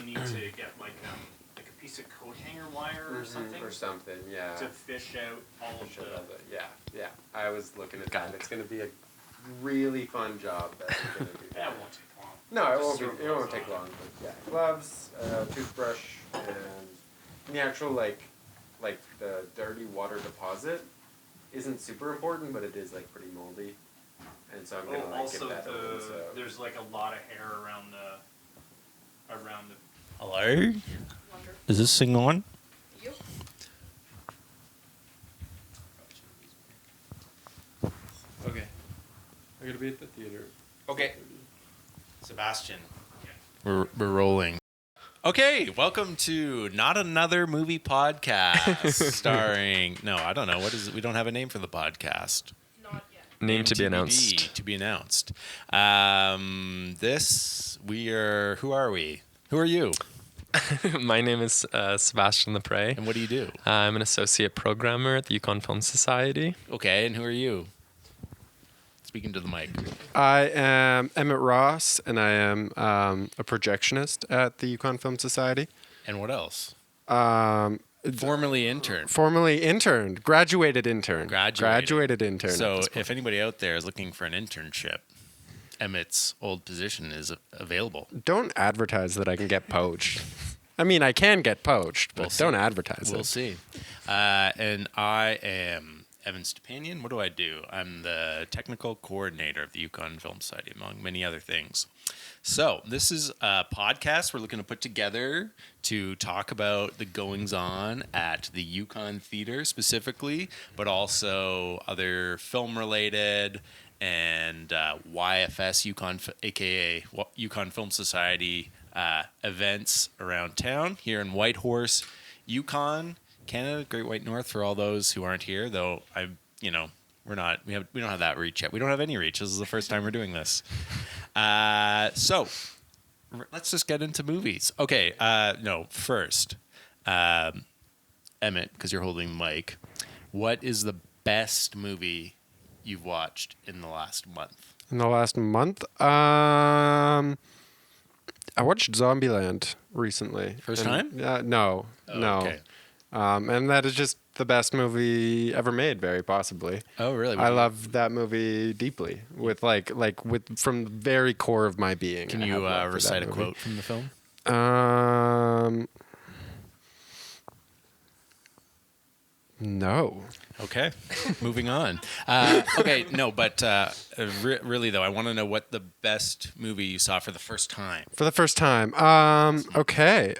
need to get like a piece of coat hanger wire or something. Or something, yeah. To fish out all of the... Yeah. I was looking at that. It's going to be a really fun job that we're going to do. That won't take long. No, it won't take long. But yeah, gloves, toothbrush, and the actual like the dirty water deposit isn't super important, but it is like pretty moldy. And so I'm gonna get that open. So there's like a lot of hair around the. Hello? Wonderful. Is this thing on? Yep. Okay. I'm gonna be at the theater. Okay. Sebastian. We're rolling. Okay, welcome to Not Another Movie Podcast, starring... No, I don't know. What is it? We don't have a name for the podcast. Not yet. Name to be TBD, announced. To be announced. Who are we? Who are you? My name is Sebastien Lapres. And what do you do? I'm an associate programmer at the Yukon Film Society. Okay, and who are you? Speaking to the mic. I am Emmett Ross, and I am a projectionist at the Yukon Film Society. And what else? Formerly interned. Graduated intern. Graduated intern. So if anybody out there is looking for an internship, Emmett's old position is available. Don't advertise that I can get poached. I mean, I can get poached, but don't advertise it. We'll see. And I am Evan Stepanian. What do I do? I'm the technical coordinator of the Yukon Film Society, among many other things. So this is a podcast we're looking to put together to talk about the goings-on at the Yukon Theatre specifically, but also other film-related and YFS Yukon, a.k.a. Yukon Film Society events around town here in Whitehorse, Yukon, Canada, Great White North, for all those who aren't here, though we don't have that reach yet. We don't have any reach. This is the first time we're doing this. So let's just get into movies. Okay. First, Emmett, because you're holding the mic, what is the best movie you've watched in the last month? In the last month? I watched Zombieland recently. First time? No. Okay. And that is just the best movie ever made, very possibly. Oh, really? I love that movie deeply, with from the very core of my being. Can you recite a quote from the film? No. Okay, moving on. Really though, I want to know what the best movie you saw for the first time. For the first time. Okay.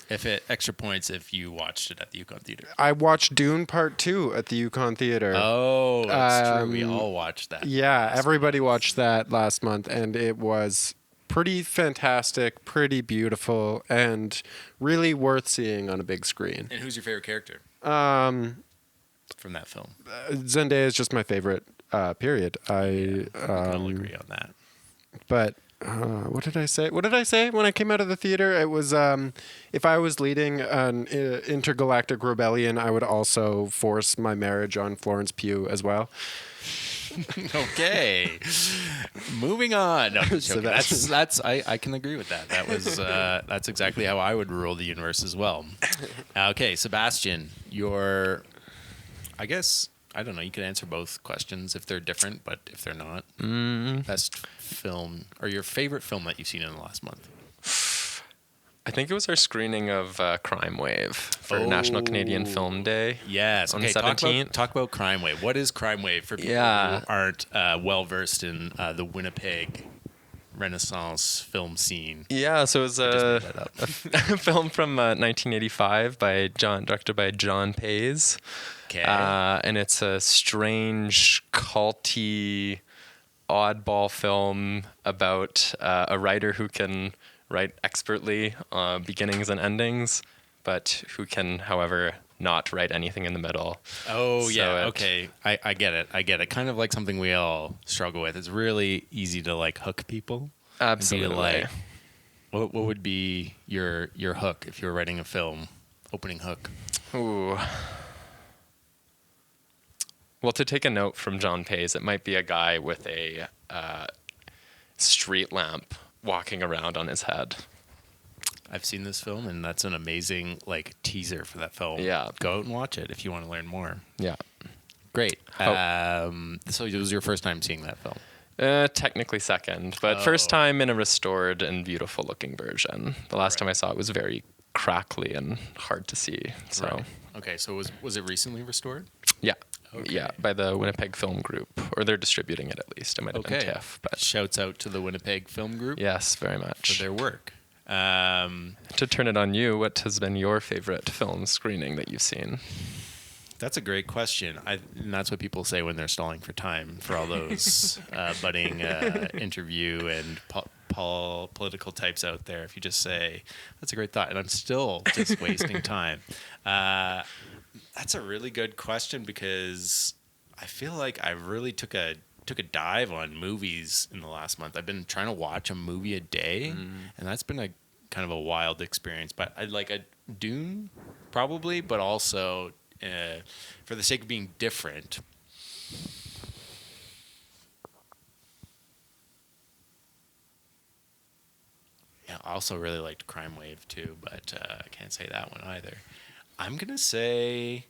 If it extra points if you watched it at the Yukon Theatre. I watched Dune Part 2 at the Yukon Theatre. Oh, that's true. We all watched that. Yeah, everybody watched that last month, and it was pretty fantastic, pretty beautiful, and really worth seeing on a big screen. And who's your favorite character from that film? Zendaya is just my favorite, period. We can all agree on that. But... what did I say? What did I say when I came out of the theater? It was, if I was leading an intergalactic rebellion, I would also force my marriage on Florence Pugh as well. Okay, moving on. No, so that's I can agree with that. That was that's exactly how I would rule the universe as well. Okay, Sebastian, I don't know. You can answer both questions if they're different, but if they're not, best film or your favorite film that you've seen in the last month? I think it was our screening of Crime Wave for National Canadian Film Day. Yes. On Okay. the 17th. Talk about Crime Wave. What is Crime Wave for people who aren't well versed in the Winnipeg Renaissance film scene? Yeah, so it was a film from 1985 directed by John Paizs. Okay. And it's a strange, culty, oddball film about a writer who can write expertly beginnings and endings, but who can, however, not write anything in the middle. Oh, so yeah. Okay. I get it. Kind of like something we all struggle with. It's really easy to hook people. Absolutely. What would be your hook if you were writing a film? Opening hook. Ooh. Well, to take a note from John Paizs, it might be a guy with a street lamp walking around on his head. I've seen this film, and that's an amazing like teaser for that film. Yeah. Go out and watch it if you want to learn more. Yeah. Great. So it was your first time seeing that film? Technically second, but first time in a restored and beautiful looking version. The last time I saw it was very crackly and hard to see. So Right. Okay, so was it recently restored? yeah. Okay. Yeah, by the Winnipeg Film Group, or they're distributing it at least. It might have been Okay. TIFF, but Shouts out to the Winnipeg Film Group yes, very for much. their work. To turn it on you, what has been your favorite film screening that you've seen? That's a great question. And that's what people say when they're stalling for time for all those budding interview and political types out there. If you just say, that's a great thought, and I'm still just wasting time. That's a really good question because I feel like I really took a dive on movies in the last month. I've been trying to watch a movie a day, and that's been a kind of a wild experience. But I'd like a Dune, probably, but also for the sake of being different. Yeah, I also really liked Crime Wave too, but I can't say that one either. I'm gonna say,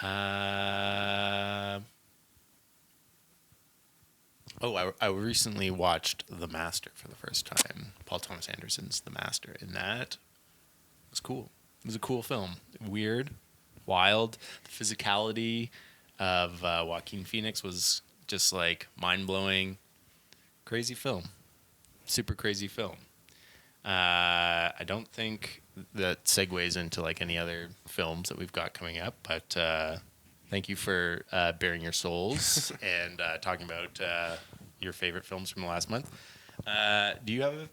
I recently watched The Master for the first time. Paul Thomas Anderson's The Master, and that was cool. It was a cool film. Weird, wild. The physicality of Joaquin Phoenix was just like mind-blowing. Crazy film. Super crazy film. I don't think that segues into like any other films that we've got coming up, but thank you for bearing your souls and talking about your favorite films from the last month. Do you have?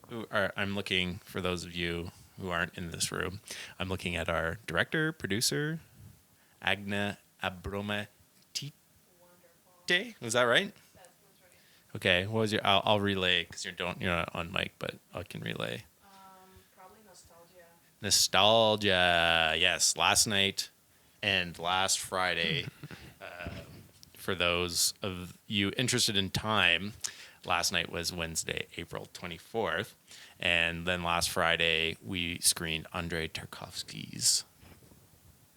I'm looking for those of you who aren't in this room. I'm looking at our director, producer, Agna Abromatite. Was that right? Okay. What was your? I'll relay because you're not on mic, but I can relay. Probably Nostalgia. Nostalgia, yes. Last night and last Friday. For those of you interested in time, last night was Wednesday, April 24th. And then last Friday, we screened Andrei Tarkovsky's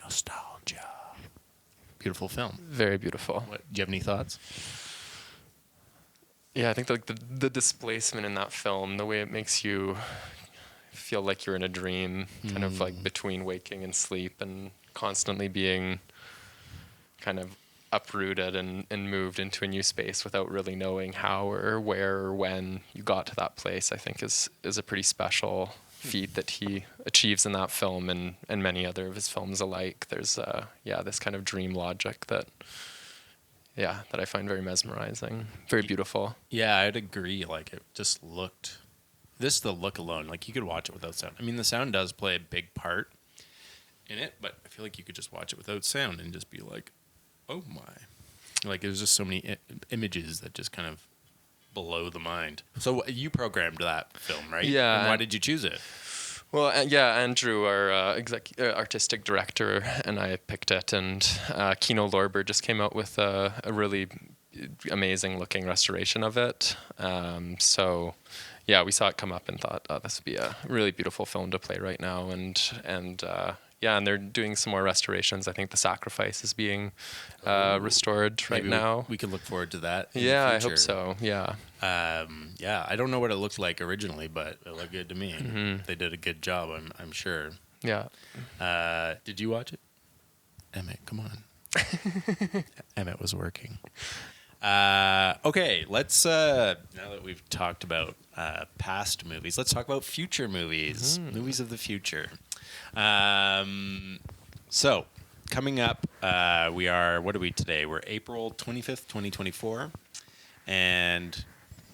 Nostalgia. Beautiful film. Very beautiful. Do you have any thoughts? Yeah, I think like the displacement in that film, the way it makes you feel like you're in a dream, kind of like between waking and sleep, and constantly being kind of uprooted and moved into a new space without really knowing how or where or when you got to that place, I think is a pretty special feat that he achieves in that film and many other of his films alike. There's this kind of dream logic that I find very mesmerizing, very beautiful. Yeah, I'd agree. Like, it just looked... the look alone, like, you could watch it without sound. I mean, the sound does play a big part in it, but I feel like you could just watch it without sound and just be like, oh my. Like, there's just so many images that just kind of blow the mind. So you programmed that film, right? Yeah. And why did you choose it? Well, Andrew, our artistic director, and I picked it, and Kino Lorber just came out with a really amazing looking restoration of it. So, yeah, we saw it come up and thought, oh, this would be a really beautiful film to play right now, and they're doing some more restorations. I think The Sacrifice is being restored right now. We could look forward to that. Yeah, I hope so. Yeah. I don't know what it looked like originally, but it looked good to me. Mm-hmm. They did a good job, I'm sure. Yeah. Did you watch it? Emmett, come on. Emmett was working. Okay, let's, now that we've talked about past movies, let's talk about future movies. Mm-hmm. Movies of the future. So, coming up, we are, what are we today? We're April 25th, 2024. And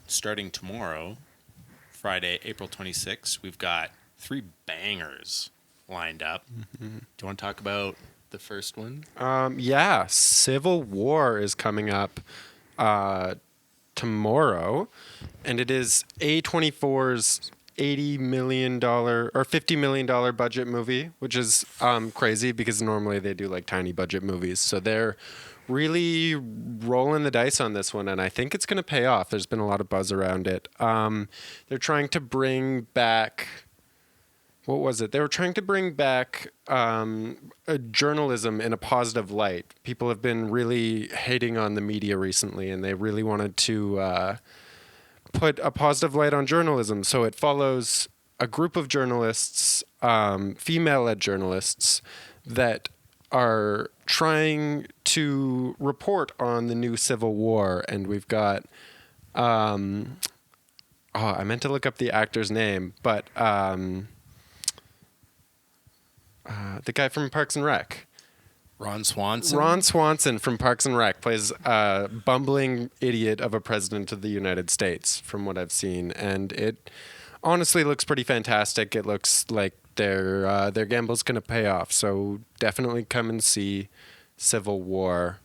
starting tomorrow, Friday, April 26th, we've got 3 bangers lined up. Mm-hmm. Do you want to talk about the first one? Yeah, Civil War is coming up tomorrow, and it is A24's $80 million or $50 million budget movie, which is crazy because normally they do like tiny budget movies. So they're really rolling the dice on this one, and I think it's going to pay off. There's been a lot of buzz around it. They're trying to bring back what was it? They were trying to bring back journalism in a positive light. People have been really hating on the media recently, and they really wanted to put a positive light on journalism. So it follows a group of journalists, female-led journalists, that are trying to report on the new civil war. And we've got, I meant to look up the actor's name, but the guy from Parks and Rec. Ron Swanson. Ron Swanson from Parks and Rec plays a bumbling idiot of a president of the United States, from what I've seen. And it honestly looks pretty fantastic. It looks like their gamble's going to pay off. So definitely come and see Civil War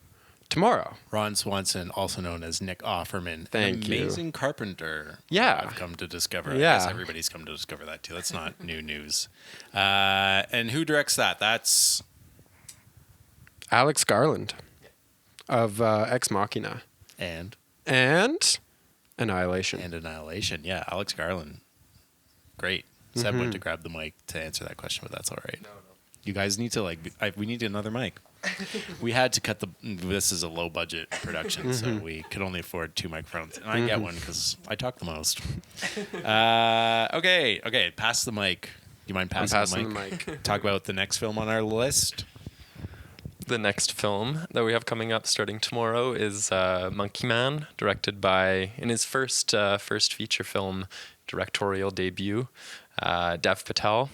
tomorrow. Ron Swanson, also known as Nick Offerman. Thank you. Amazing carpenter. Yeah. I've come to discover. Yeah. I guess everybody's come to discover that too. That's not new news. And who directs that? That's Alex Garland of Ex Machina. And Annihilation. And Annihilation. Yeah, Alex Garland. Great. Seb went to grab the mic to answer that question, but that's all right. No. You guys need to we need another mic. We had to cut this is a low budget production, so we could only afford 2 microphones. And I get one because I talk the most. Okay. Pass the mic. Do you mind passing the mic? Talk about the next film on our list. The next film that we have coming up starting tomorrow is Monkey Man, directed by, in his first feature film directorial debut, Dev Patel.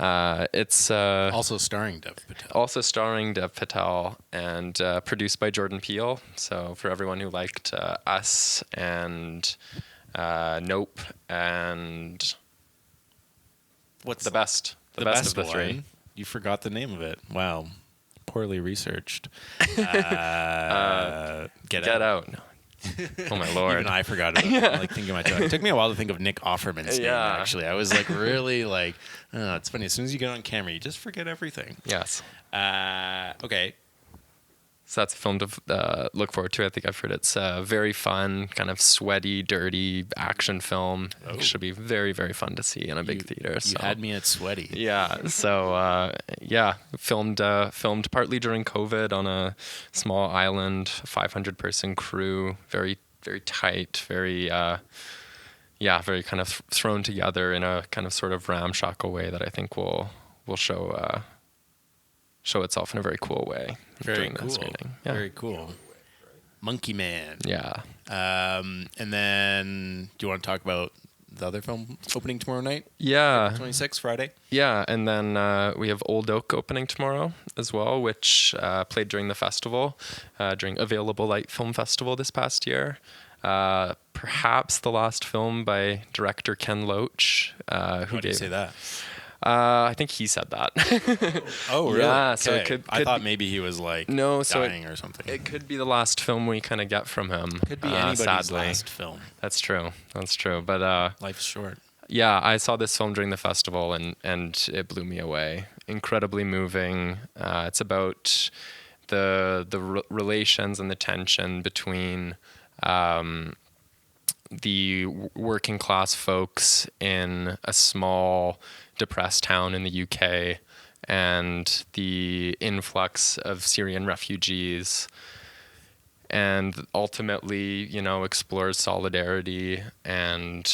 It's also starring Dev Patel. And produced by Jordan Peele. So for everyone who liked Us and Nope and what's the best of the one? three. You forgot the name of it. Wow. Poorly researched. Get Out. Oh my lord! Even I forgot about it. Thinking about it. It took me a while to think of Nick Offerman's name. Actually, I was really it's funny. As soon as you get on camera, you just forget everything. Yes. Okay. So that's a film to look forward to. I think I've heard it's very fun, kind of sweaty, dirty action film. Oh. It should be very, very fun to see in a big theater. You had me at sweaty. Yeah. So filmed partly during COVID on a small island, 500-person crew, very, very tight, very very kind of thrown together in a kind of sort of ramshackle way that I think will show itself in a very cool way. Very cool. Yeah. Very cool. Monkey Man. Yeah. And then, do you want to talk about the other film opening tomorrow night? Yeah. 26th, Friday? Yeah, and then we have Old Oak opening tomorrow as well, which played during the festival, during Available Light Film Festival this past year. Perhaps the last film by director Ken Loach. Why did you say that? I think he said that. Oh, really? Yeah, okay. so it could I thought maybe he was dying or something. It could be the last film we kind of get from him. Could be anybody's sadly. last film. That's true. But life's short. Yeah, I saw this film during the festival and it blew me away. Incredibly moving. It's about the relations and the tension between the working class folks in a small, depressed town in the UK and the influx of Syrian refugees, and ultimately, explores solidarity and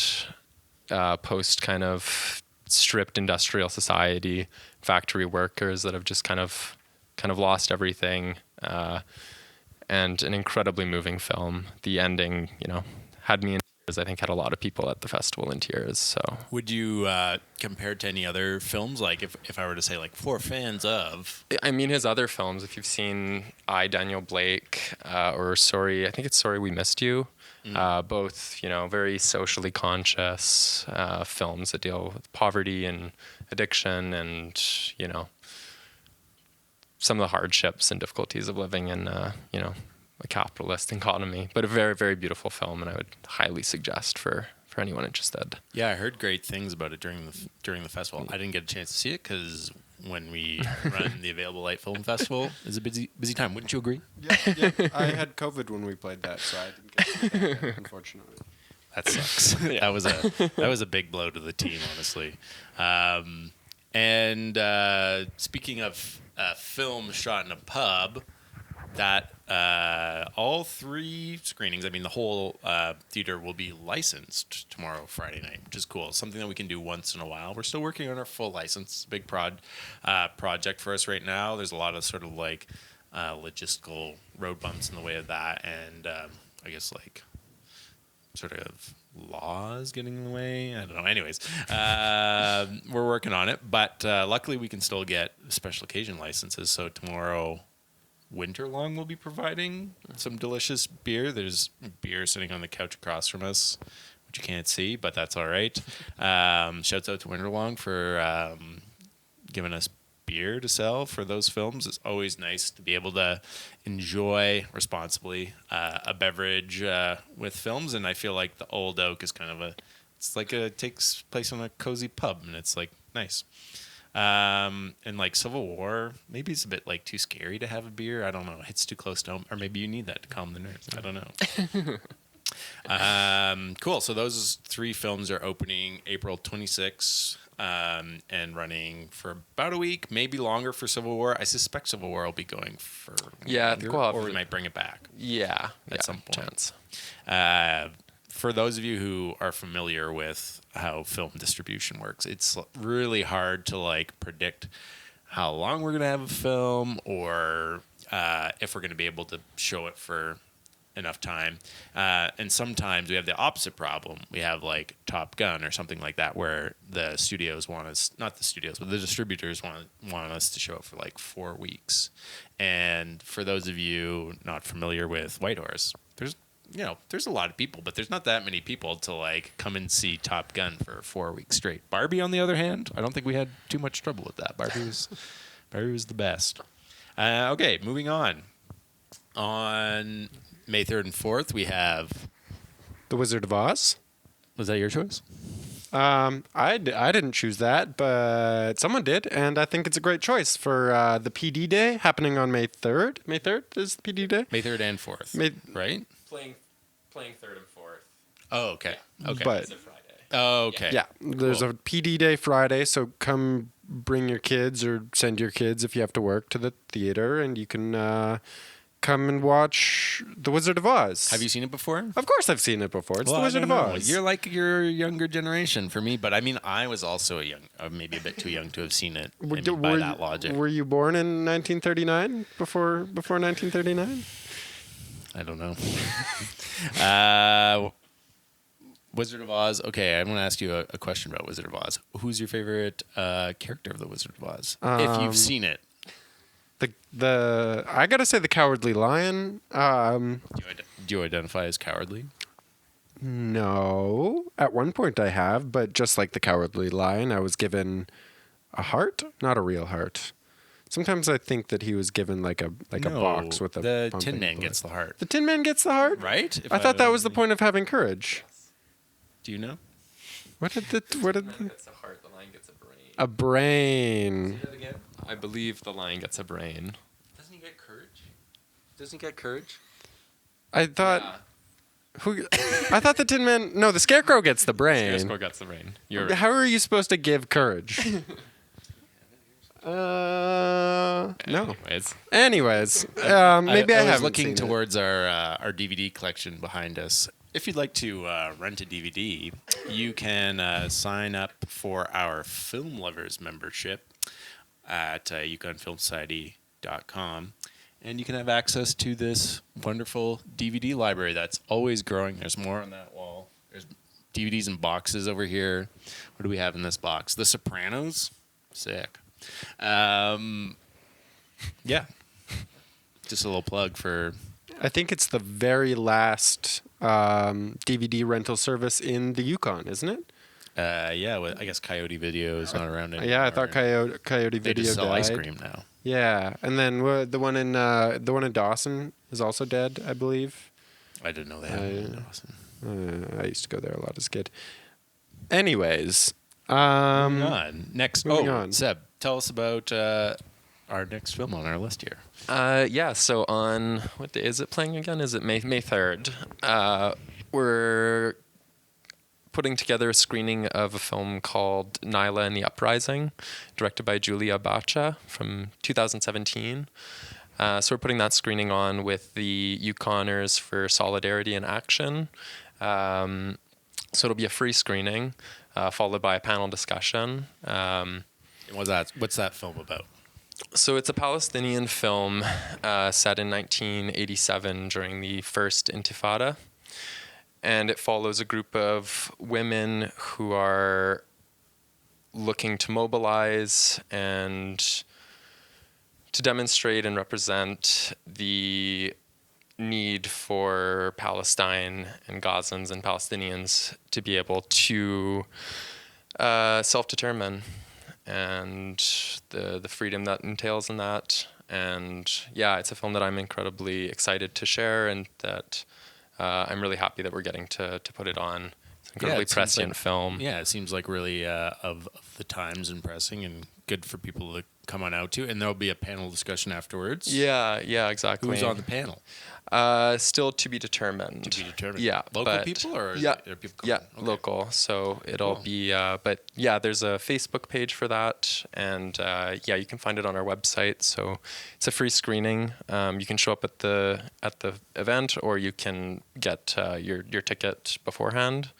post kind of stripped industrial society, factory workers that have just kind of lost everything, and an incredibly moving film. The ending, had me in tears. I think had a lot of people at the festival in tears. So, would you compare it to any other films? Like, if I were to say, for fans of, I mean, his other films. If you've seen I, Daniel Blake, or Sorry, I think it's Sorry We Missed You. Both, very socially conscious films that deal with poverty and addiction, and some of the hardships and difficulties of living in, a capitalist economy, but a very, very beautiful film, and I would highly suggest for anyone interested. Yeah, I heard great things about it during the festival. I didn't get a chance to see it because when we run the Available Light Film Festival, it's a busy time. Wouldn't you agree? Yeah. I had COVID when we played that, so I didn't get to see that, unfortunately. That sucks. That was a big blow to the team, honestly. And speaking of film shot in a pub, that all 3 screenings, I mean the whole theater will be licensed tomorrow, Friday night, which is cool. It's something that we can do once in a while. We're still working on our full license. Big project for us right now. There's a lot of sort of like logistical road bumps in the way of that, and I guess like sort of laws getting in the way. I don't know. Anyways, we're working on it, but luckily we can still get special occasion licenses. So tomorrow, Winterlong will be providing some delicious beer. There's beer sitting on the couch across from us, which you can't see, but that's all right. Shouts out to Winterlong for giving us beer to sell for those films. It's always nice to be able to enjoy responsibly a beverage with films, and I feel like the Old Oak is kind of it takes place in a cozy pub, and it's like nice. And like Civil War, maybe it's a bit like too scary to have a beer. I don't know. It's too close to home, or maybe you need that to calm the nerves. I don't know. Cool. So those 3 films are opening April 26th. And running for about a week, maybe longer for Civil War. I suspect Civil War will be going for Yeah, I think we'll have or we might bring it back. Yeah, at some point. Chance. For those of you who are familiar with how film distribution works, it's really hard to like predict how long we're gonna have a film or if we're gonna be able to show it for enough time. And sometimes we have the opposite problem. We have like Top Gun or something like that, where the studios want us, not the studios, but the distributors want us to show it for like 4 weeks. And for those of you not familiar with Whitehorse, there's a lot of people, but there's not that many people to like come and see Top Gun for 4 weeks straight. Barbie, on the other hand, I don't think we had too much trouble with that. Barbie was the best. Okay, moving on. On May 3rd and 4th, we have The Wizard of Oz. Was that your choice? I didn't choose that, but someone did, and I think it's a great choice for the PD Day happening on May 3rd. May 3rd is the PD Day? May 3rd and 4th, right? Playing 3rd and 4th. Oh, okay. Okay. But It's a Friday. Oh, okay. yeah, there's Cool. a PD Day Friday, so come bring your kids or send your kids if you have to work to the theater, and you can come and watch The Wizard of Oz. Have you seen it before? Of course I've seen it before. It's Well, The I Wizard don't of know. Oz. You're like your younger generation for me, but I mean, I was also maybe a bit too young to have seen it. I mean, by that logic, Were you born in 1939? Before 1939? I don't know. Wizard of Oz. Okay, I'm going to ask you a question about Wizard of Oz. Who's your favorite character of the Wizard of Oz? If you've seen it. I gotta say the Cowardly Lion. Do you identify as cowardly? No, at one point I have, but just like the Cowardly Lion, I was given a heart, not a real heart. Sometimes I think that he was given like a box with a. The pumping Tin Man blood. gets the heart, The Tin Man gets the heart, right? If I thought that was the point of having courage. Do you know? What did The lion gets a heart, the lion gets a brain. a brain? That again? I believe the lion gets a brain. Doesn't he get courage? Doesn't he get courage? I thought. I thought the Tin Man. No, the Scarecrow gets the brain. Scarecrow gets the brain. You're right. How are you supposed to give courage? No. Anyways. Maybe I was haven't looking seen it. towards our DVD collection behind us. If you'd like to rent a DVD, you can sign up for our Film Lovers membership at yukonfilmsociety.com. And you can have access to this wonderful DVD library that's always growing. There's more on that wall. There's DVDs in boxes over here. What do we have in this box? The Sopranos? Sick. Yeah. Just a little plug for... I think it's the very last DVD rental service in the Yukon, isn't it? Yeah, well, I guess Coyote Video is not around anymore. Yeah, I thought Coyote They Video just sell died. ice cream now. Yeah, and then the one in Dawson is also dead, I believe. I didn't know they had one in Dawson. I used to go there a lot as a kid. Anyways, Moving on. Next. moving on. Seb, tell us about our next film on our list here. Yeah, so on, what day is it playing again? Is it May 3rd? We're putting together a screening of a film called Naila and the Uprising, directed by Julia Bacha from 2017. So we're putting that screening on with the Yukoners for Solidarity and Action. So it'll be a free screening, followed by a panel discussion. What's that film about? So it's a Palestinian film set in 1987 during the first Intifada. And it follows a group of women who are looking to mobilize and to demonstrate and represent the need for Palestine and Gazans and Palestinians to be able to self-determine and the freedom that entails in that. And yeah, it's a film that I'm incredibly excited to share, and that I'm really happy that we're getting to put it on. It's an incredibly prescient film. Yeah, it seems like really of the times and pressing, and good for people to come on out to. And there'll be a panel discussion afterwards. Yeah, exactly. Who's on the panel? Still to be determined. To be determined. Yeah. Local people or yeah, are people coming? yeah, Okay. local. So it'll be, but yeah, there's a Facebook page for that, and yeah, you can find it on our website. So it's a free screening. You can show up at the event, or you can get your ticket beforehand.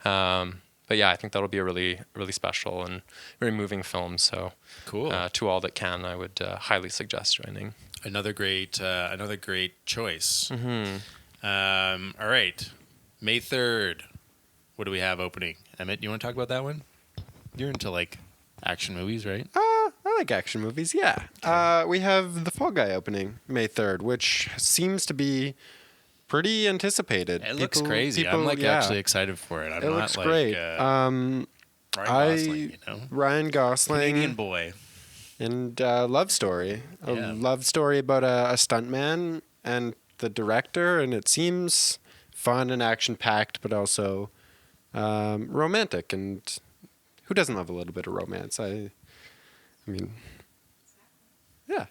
But yeah, I think that'll be a really, really special and very moving film. So Cool. To all that can, I would highly suggest joining. Another great choice. Mm-hmm. All right, May 3rd. What do we have opening? Emmett, you want to talk about that one? You're into like action movies, right? I like action movies, yeah. We have The Fall Guy opening May 3rd, which seems to be pretty anticipated. It looks crazy. I'm like actually excited for it. I'm it not looks like, great. Ryan Gosling, you know? Ryan Gosling. Canadian boy. And love story. A Yeah. love story about a stuntman and the director, and it seems fun and action-packed, but also romantic. And who doesn't love a little bit of romance? I mean, yeah.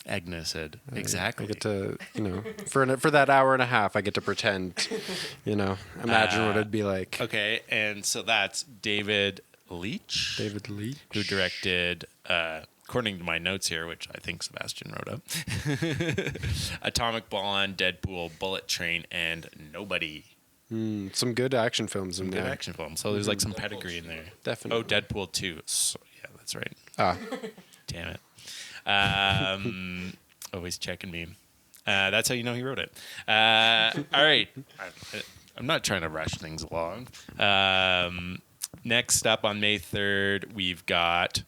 Agnes said, exactly. I get to, for that hour and a half, I get to pretend, imagine what it'd be like. Okay, and so that's David Leich. David Leach. Who directed, according to my notes here, which I think Sebastian wrote up, Atomic Blonde, Deadpool, Bullet Train, and Nobody. Some good action films in Good there. action film. So there's like some pedigree in there. Definitely. Oh, Deadpool 2. So, yeah, that's right. Ah, Damn it. Always checking me. That's how you know he wrote it. All right. I'm not trying to rush things along. Next up on May 3rd, we've got...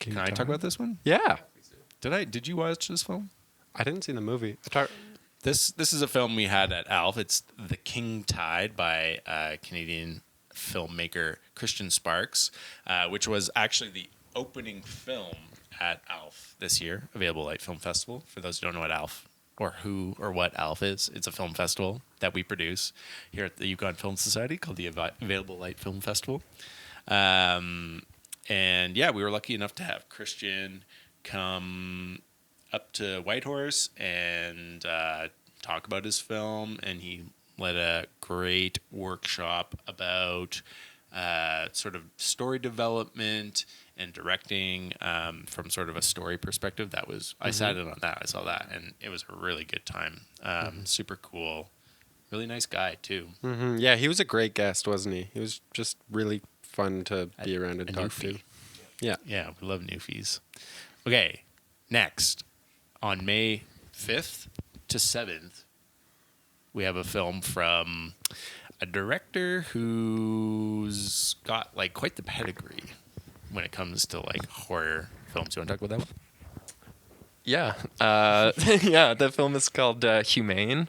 Can I talk about this one? yeah. Did you watch this film? I didn't see the movie. This is a film we had at ALF. It's The King Tide by Canadian filmmaker Christian Sparks, which was actually the opening film at ALF this year, Available Light Film Festival. For those who don't know what ALF or who or what ALF is, it's a film festival that we produce here at the Yukon Film Society called the Available Light Film Festival. And yeah, we were lucky enough to have Christian come up to Whitehorse and talk about his film, and he led a great workshop about sort of story development and directing from sort of a story perspective. That was I sat in on that. I saw that, and it was a really good time. Super cool, really nice guy too. Mm-hmm. Yeah, he was a great guest, wasn't he? He was just really fun to be around and a talk to. newfie. Yeah. Yeah, we love newfies. Okay, next on May 5th to 7th, we have a film from a director who's got like quite the pedigree when it comes to like horror films. You want to talk about that one? Yeah. Yeah, the film is called Humane,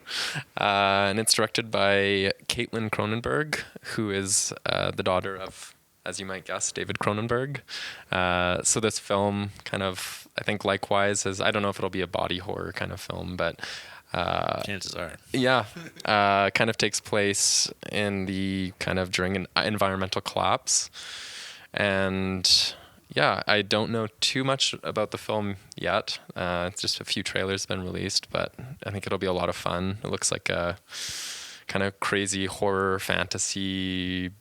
and it's directed by Caitlin Cronenberg, who is the daughter of, as you might guess, David Cronenberg. So this film kind of, I think likewise, I don't know if it'll be a body horror kind of film, but Chances are. yeah, kind of takes place in the kind of during an environmental collapse. And yeah, I don't know too much about the film yet. It's just a few trailers been released, but I think it'll be a lot of fun. It looks like a kind of crazy horror, fantasy,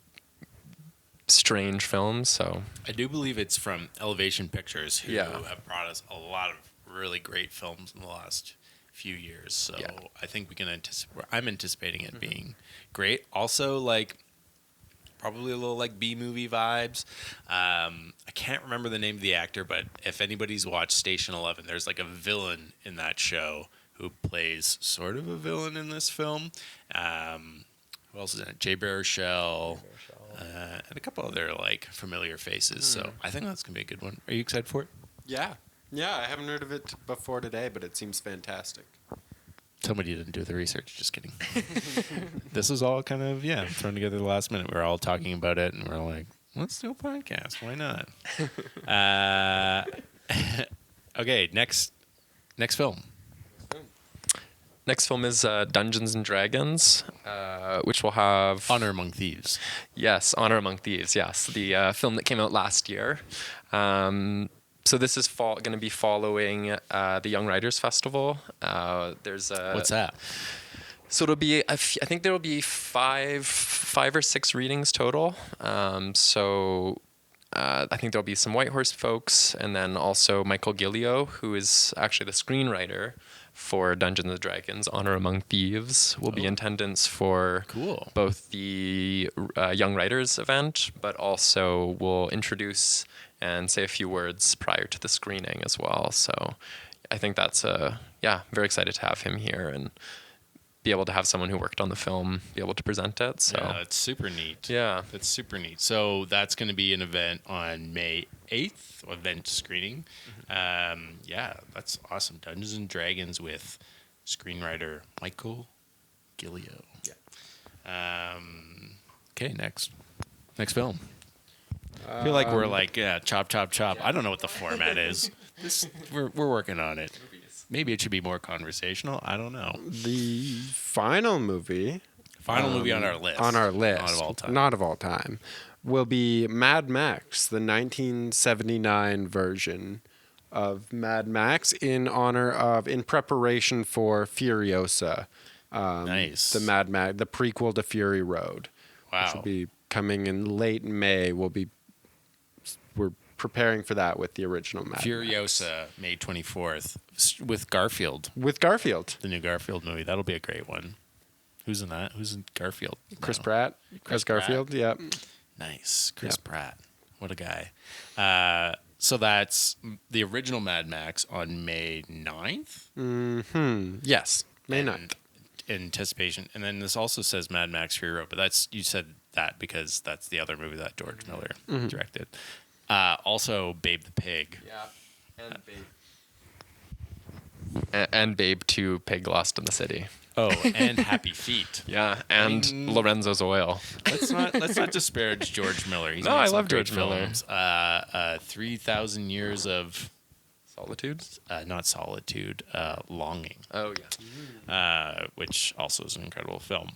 strange films. So I do believe it's from Elevation Pictures, who Yeah. have brought us a lot of really great films in the last few years. So Yeah. I think we can anticipate. I'm anticipating it being great. Also, like probably a little like B movie vibes. I can't remember the name of the actor, but if anybody's watched Station 11, there's like a villain in that show who plays sort of a villain in this film. Who else is in it? Jay Baruchel. And a couple other like familiar faces. So I think that's gonna be a good one. Are you excited for it? Yeah. Yeah, I haven't heard of it before today, but it seems fantastic. Somebody didn't do the research. Just kidding. This was all kind of thrown together the last minute. We were all talking about it, and we're like, let's do a podcast. Why not? Okay, next film. next film is Dungeons and Dragons, which will have Honor Among Thieves. Yes, Honor Among Thieves. Yes, the film that came out last year. So this is going to be following the Young Writers Festival. There's What's that? So it'll be, I think there will be five or six readings total. I think there'll be some Whitehorse folks, and then also Michael Gillio, who is actually the screenwriter for Dungeons and Dragons, Honor Among Thieves, will be in attendance for Cool. both the Young Writers event, but also will introduce and say a few words prior to the screening as well. So I think that's very excited to have him here and be able to have someone who worked on the film be able to present it. So Yeah, it's super neat. yeah. That's super neat. So that's going to be an event on May 8th, event screening. Yeah, that's awesome. Dungeons and Dragons with screenwriter Michael Gillio. Yeah. Okay, next film. I feel like we're like, chop, chop, chop. I don't know what the format is. We're working on it. Maybe it should be more conversational. I don't know. The final movie. Final movie on our list. On our list. Not of all time. Not of all time. Will be Mad Max, the 1979 version of Mad Max in preparation for Furiosa. Nice. The Mad Max, the prequel to Fury Road. Wow. Which will be coming in late May. We're preparing for that with the original Mad Max. Furiosa, May 24th, with Garfield. With Garfield. The new Garfield movie. That'll be a great one. Who's in that? Who's in Garfield? Chris No. Pratt Chris as Garfield, Pratt. yeah. Nice. Chris Yep. Pratt. What a guy. So that's the original Mad Max on May 9th. Yes, May And 9th. Anticipation. And then this also says Mad Max Fury Road, but you said that because that's the other movie that George Miller directed. Also, Babe the Pig. Yeah. And Babe. And Babe 2, Pig Lost in the City. Oh, and Happy Feet. Yeah, and Lorenzo's Oil. Let's not disparage George Miller. He's No, made I some love great George Miller. films. 3,000 Years of Solitude? not solitude, longing. Oh, yeah. Which also is an incredible film.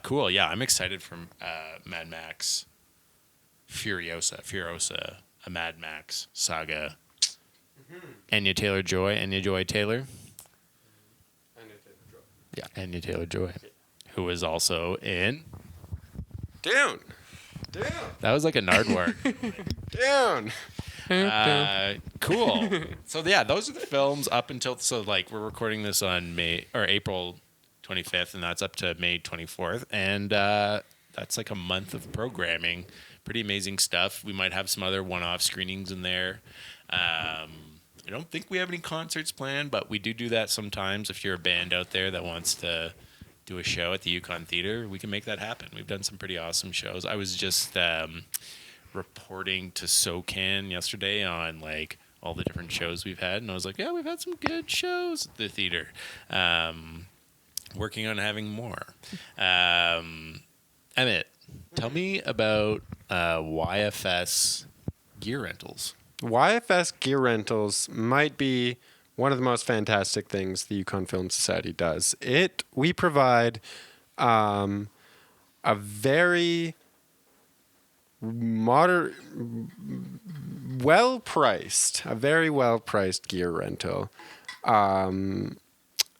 Cool. Yeah, I'm excited for Mad Max Furiosa, a Mad Max saga. Anya Taylor-Joy Taylor. Yeah. Anya Taylor-Joy, who was also in. Down. That was like a Nardwar. Down. Cool. So yeah, those are the films up until we're recording this on April 25th, and that's up to May 24th, and that's like a month of programming. Pretty amazing stuff. We might have some other one-off screenings in there. I don't think we have any concerts planned, but we do that sometimes. If you're a band out there that wants to do a show at the Yukon Theatre, we can make that happen. We've done some pretty awesome shows. I was just reporting to SoCan yesterday on like all the different shows we've had, and I was like, yeah, we've had some good shows at the theater. Working on having more. Emmett, tell me about YFS gear rentals. YFS Gear Rentals might be one of the most fantastic things the Yukon Film Society does. We provide a very well-priced gear rental.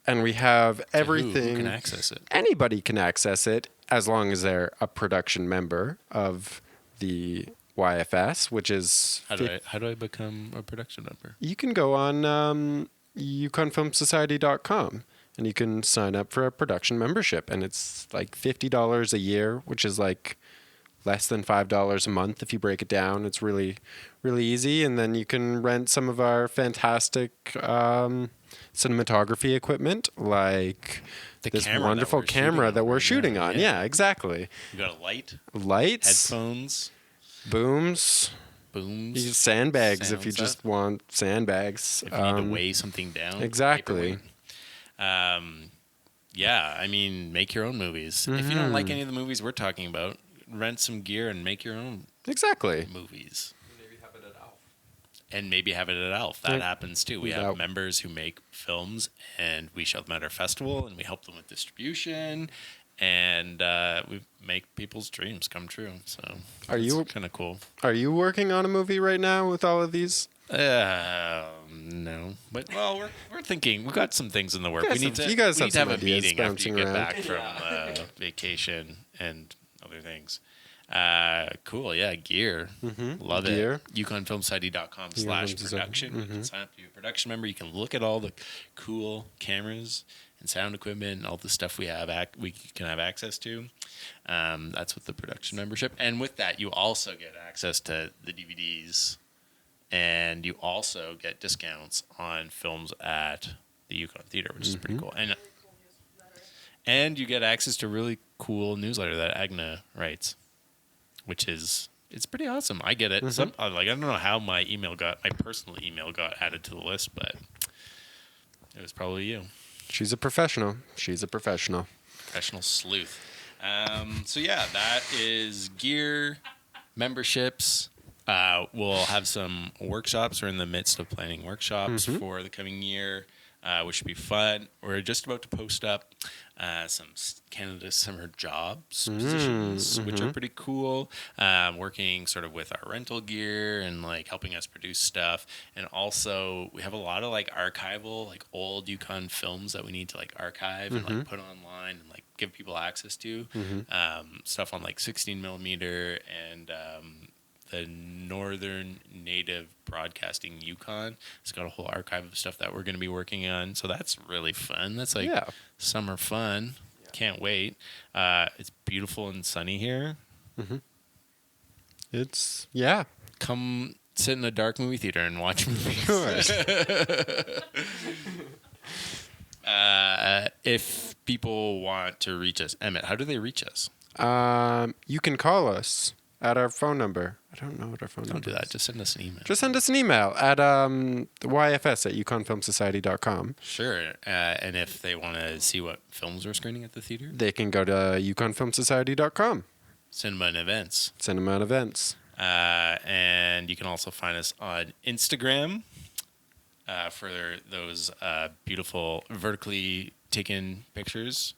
and we have Who everything. can access it? Anybody can access it as long as they're a production member of the YFS, which is How do I become a production member? you can go on yukonfilmsociety.com and you can sign up for a production membership, and it's like $50 a year, which is like less than $5 a month if you break it down. It's really, really easy, and then you can rent some of our fantastic cinematography equipment, like The this camera that wonderful we're shooting camera on that we're right shooting now, on. yeah. Yeah, exactly. You got a light, Lights, headphones, booms, booms. you use sandbags if Sound you stuff. just want sandbags. If you need to weigh something down. exactly. paperweight. Yeah, I mean, make your own movies. If you don't like any of the movies we're talking about, rent some gear and make your own Exactly. movies. Maybe have it at ALF. And maybe have it at ALF. That Yeah. happens too. We Yeah. have members who make films, and we show them at our festival, and we help them with distribution, and we make people's dreams come true. So Are you- kind of cool? Are you working on a movie right now with all of these? No, but well, we're thinking. We've got some things in the work. You guys We need have- to. you guys we have need to have some a ideas meeting after you bouncing get around. back from vacation and other things. Cool, yeah, gear. Love Gear. it. yukonfilmsociety.com/production. You can sign up to be a production member. You can look at all the cool cameras and sound equipment and all the stuff we have. We can have access to. That's with the production membership, and with that, you also get access to the DVDs, and you also get discounts on films at the Yukon Theatre, which is pretty cool. And you get access to a really cool newsletter that Agna writes, which is it's pretty awesome. I get it. I don't know how my personal email got added to the list, but it was probably you, She's a professional. She's a professional. professional sleuth. So yeah, that is gear, memberships. We'll have some workshops. We're in the midst of planning workshops for the coming year, which should be fun. We're just about to post up some Canada summer jobs positions, which are pretty cool. Working sort of with our rental gear and like helping us produce stuff. And also we have a lot of like archival, like old Yukon films that we need to like archive and like put online and like give people access to. Stuff on like 16 millimeter and the Northern Native Broadcasting Yukon. It's got a whole archive of stuff that we're going to be working on. So that's really fun. That's like summer fun. Can't wait. It's beautiful and sunny here. It's Come sit in a dark movie theater and watch movies. If people want to reach us, Emmett, how do they reach us? You can call us at our phone number. I don't know what our phone Don't number do that. is. Just send us an email. Just send us an email at YFS@yukonfilmsociety.com. Sure. And if they want to see what films we're screening at the theater, They can go to yukonfilmsociety.com. Cinema and Events. Cinema and events. And you can also find us on Instagram for those beautiful vertically taken pictures.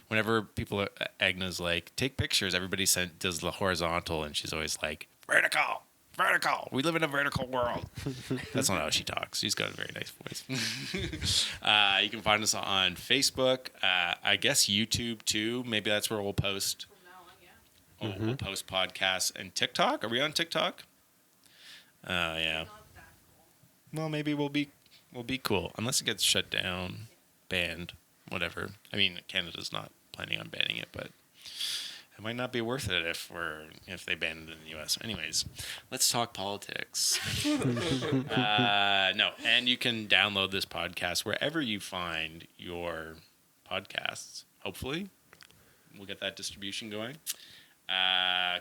Whenever people are, Agna's like, take pictures, everybody does the horizontal, and she's always like, vertical. We live in a vertical world. That's not how she talks. She's got a very nice voice. You can find us on Facebook. I guess YouTube too. Maybe that's where we'll post. We'll post podcasts and TikTok. Are we on TikTok? Yeah. Well, maybe we'll be cool unless it gets shut down, banned, whatever. I mean, Canada's not planning on banning it, but it might not be worth it if they ban it in the U.S. Anyways, let's talk politics. No, and you can download this podcast wherever you find your podcasts. Hopefully, we'll get that distribution going.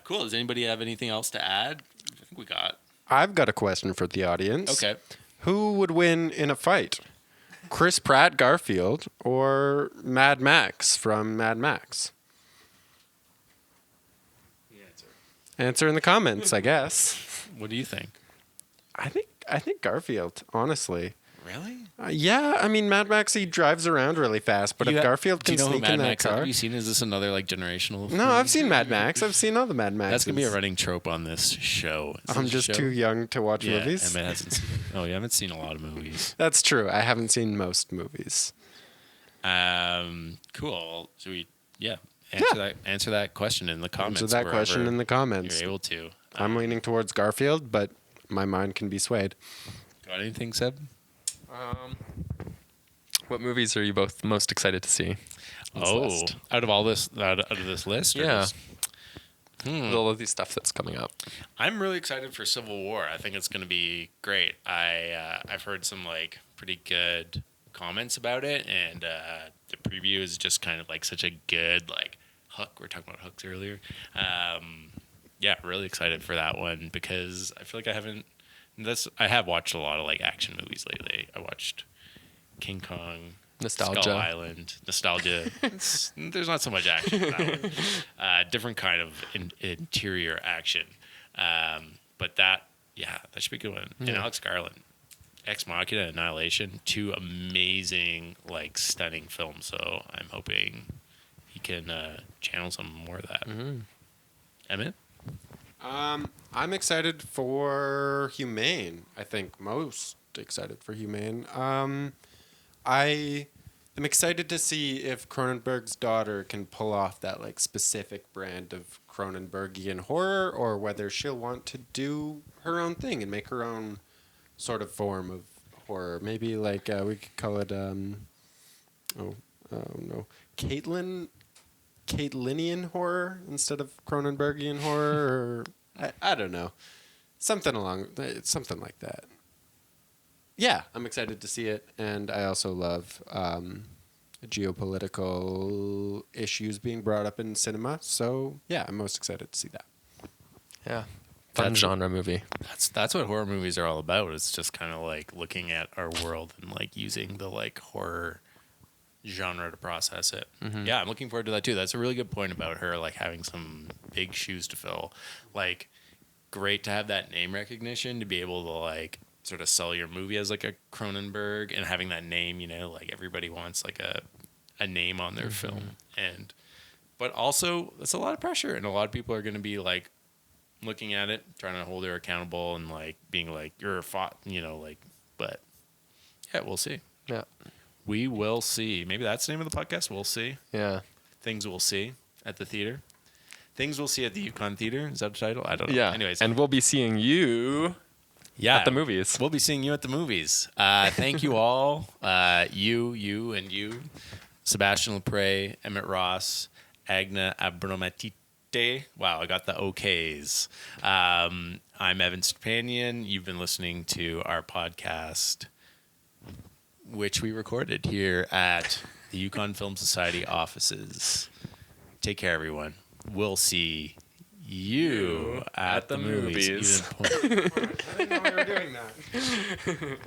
Cool. Does anybody have anything else to add? I think we got. I've got a question for the audience. Okay. Who would win in a fight? Chris Pratt Garfield or Mad Max from Mad Max? Answer in the comments, I guess. What do you think? I think Garfield, honestly. Really? Yeah, I mean Mad Max, he drives around really fast, but if Garfield do can you know who sneak Mad in that Max is? car. Have you seen? Is this another like generational? No, I've seen Mad Max. I've seen all the Mad Maxes. That's gonna be a running trope on this show. Is I'm this a just show? too young to watch Yeah, movies. Emmett hasn't seen. Oh, you haven't seen a lot of movies. That's true. I haven't seen most movies. Cool. So we answer that question in the comments. Answer that question wherever in the comments. You're able to. I'm leaning towards Garfield, but my mind can be swayed. Got anything, Seb? What movies are you both most excited to see? on this list? Out of this list? Or Yeah. just- All of the stuff that's coming up. I'm really excited for Civil War. I think it's going to be great. I've heard some like pretty good comments about it, and the preview is just kind of like such a good like hook. We were talking about hooks earlier. Yeah, really excited for that one because I feel like I have watched a lot of like action movies lately. I watched King Kong, Nostalgia. Skull Island, Nostalgia. There's not so much action in that one. Different kind of interior action. But that should be a good one. And Alex Garland, Ex Machina, Annihilation, 2 amazing, like, stunning films. So I'm hoping he can channel some more of that. Mm-hmm. Emmett? I'm excited for Humane. I think most excited for Humane. I am excited to see if Cronenberg's daughter can pull off that like specific brand of Cronenbergian horror, or whether she'll want to do her own thing and make her own sort of form of horror. Maybe like we could call it Caitlinian horror instead of Cronenbergian horror, or I don't know, something like that. Yeah, I'm excited to see it, and I also love geopolitical issues being brought up in cinema. So yeah, I'm most excited to see that. Yeah. Fun genre movie. That's what horror movies are all about. It's just kind of like looking at our world and like using the like horror genre to process it. Mm-hmm. Yeah, I'm looking forward to that too. That's a really good point about her like having some big shoes to fill. Like, great to have that name recognition to be able to like sort of sell your movie as like a Cronenberg, and having that name, you know, like everybody wants like a name on their film. But also it's a lot of pressure, and a lot of people are going to be like looking at it, trying to hold her accountable and like being like, you're a but yeah, we'll see. Yeah. We will see. Maybe that's the name of the podcast. We'll see. Yeah. Things we'll see at the theater. Things we'll see at the Yukon Theatre. Is that the title? I don't know. Yeah. Anyways. And we'll be seeing you at the movies. We'll be seeing you at the movies. Thank you all. You, and you. Sebastien Lapres, Emmett Ross, Agna Abromatite. Wow, I got the OKs. I'm Evan Stepanian. You've been listening to our podcast, which we recorded here at the Yukon Film Society offices. Take care, everyone. We'll see you at the movies. I didn't know we were doing that.